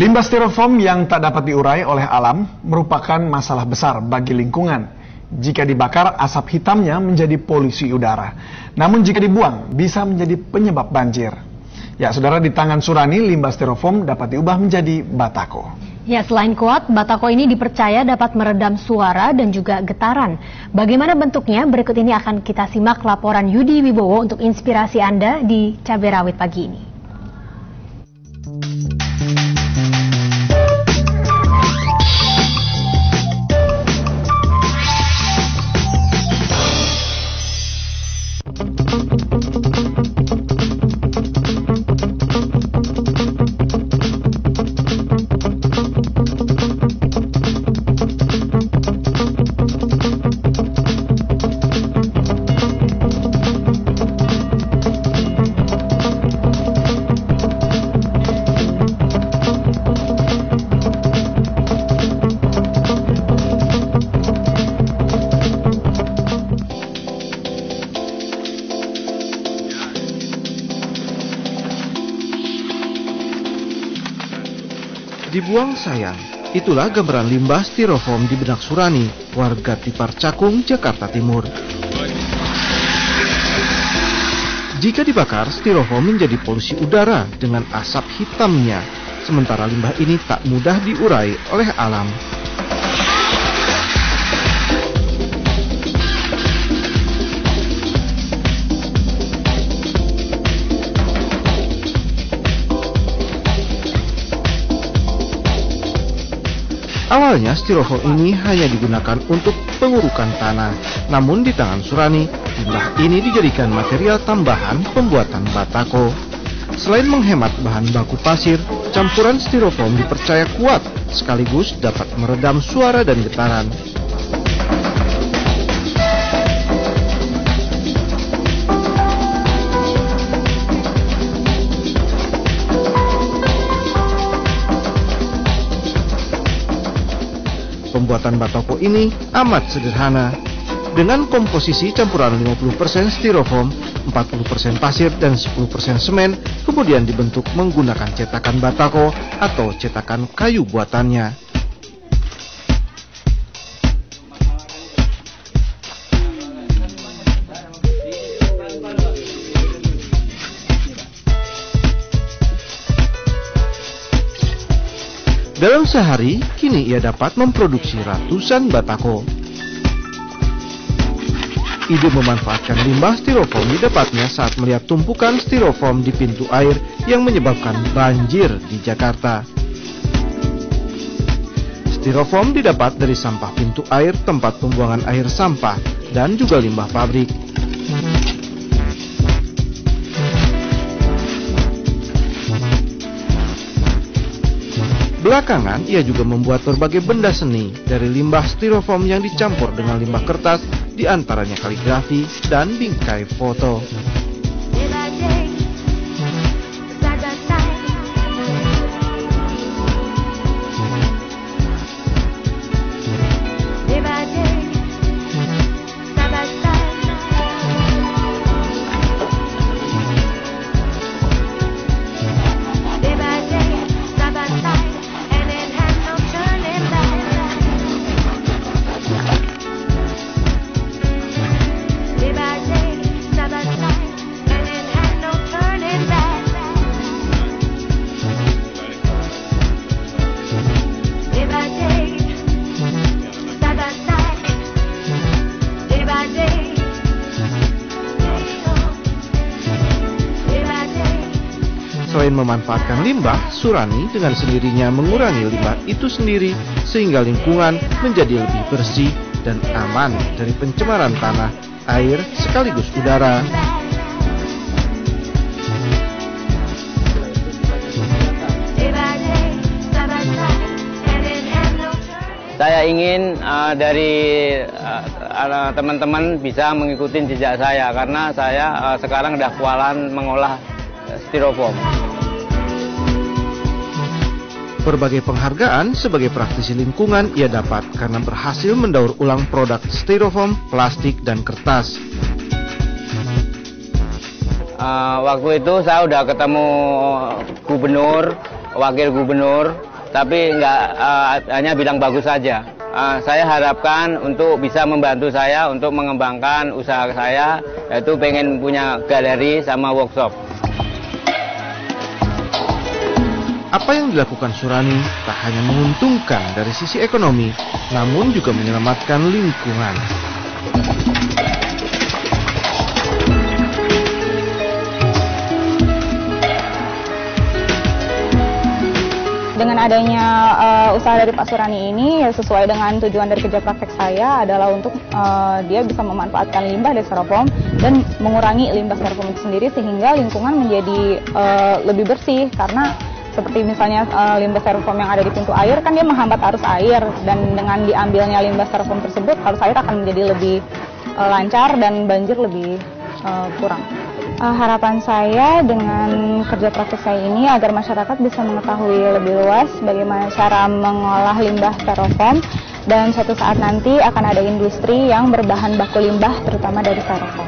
Limbah styrofoam yang tak dapat diurai oleh alam merupakan masalah besar bagi lingkungan. Jika dibakar, asap hitamnya menjadi polusi udara. Namun jika dibuang, bisa menjadi penyebab banjir. Ya, saudara, di tangan Surani, limbah styrofoam dapat diubah menjadi batako. Ya, selain kuat, batako ini dipercaya dapat meredam suara dan juga getaran. Bagaimana bentuknya? Berikut ini akan kita simak laporan Yudi Wibowo untuk inspirasi Anda di Cabai Rawit pagi ini. Dibuang sayang, itulah gambaran limbah styrofoam di benak Surani, warga Tipar Cakung, Jakarta Timur. Jika dibakar, styrofoam menjadi polusi udara dengan asap hitamnya, sementara limbah ini tak mudah diurai oleh alam. Awalnya styrofoam ini hanya digunakan untuk pengurukan tanah, namun di tangan Surani, limbah ini dijadikan material tambahan pembuatan batako. Selain menghemat bahan baku pasir, campuran styrofoam dipercaya kuat, sekaligus dapat meredam suara dan getaran. Pembuatan batako ini amat sederhana. Dengan komposisi campuran 50% styrofoam, 40% pasir, dan 10% semen, kemudian dibentuk menggunakan cetakan batako atau cetakan kayu buatannya. Dalam sehari, kini ia dapat memproduksi ratusan batako. Ide memanfaatkan limbah styrofoam didapatnya saat melihat tumpukan styrofoam di pintu air yang menyebabkan banjir di Jakarta. Styrofoam didapat dari sampah pintu air, tempat pembuangan air sampah, dan juga limbah pabrik. Belakangan, ia juga membuat berbagai benda seni dari limbah styrofoam yang dicampur dengan limbah kertas, di antaranya kaligrafi dan bingkai foto. Selain memanfaatkan limbah, Surani dengan sendirinya mengurangi limbah itu sendiri sehingga lingkungan menjadi lebih bersih dan aman dari pencemaran tanah, air, sekaligus udara. Saya ingin dari teman-teman bisa mengikuti jejak saya karena saya sekarang sudah kualan mengolah styrofoam. Berbagai penghargaan sebagai praktisi lingkungan ia dapat karena berhasil mendaur ulang produk styrofoam, plastik, dan kertas. Waktu itu saya udah ketemu gubernur, wakil gubernur, tapi nggak hanya bilang bagus saja. Saya harapkan untuk bisa membantu saya untuk mengembangkan usaha saya, yaitu pengen punya galeri sama workshop. Apa yang dilakukan Surani tak hanya menguntungkan dari sisi ekonomi, namun juga menyelamatkan lingkungan. Dengan adanya usaha dari Pak Surani ini, ya sesuai dengan tujuan dari kerja praktek saya adalah untuk dia bisa memanfaatkan limbah dari styrofoam dan mengurangi limbah styrofoam itu sendiri sehingga lingkungan menjadi lebih bersih. Karena seperti misalnya limbah styrofoam yang ada di pintu air kan dia menghambat arus air, dan dengan diambilnya limbah styrofoam tersebut arus air akan menjadi lebih lancar dan banjir lebih kurang. Harapan saya dengan kerja praktik saya ini agar masyarakat bisa mengetahui lebih luas bagaimana cara mengolah limbah styrofoam, dan suatu saat nanti akan ada industri yang berbahan baku limbah terutama dari styrofoam.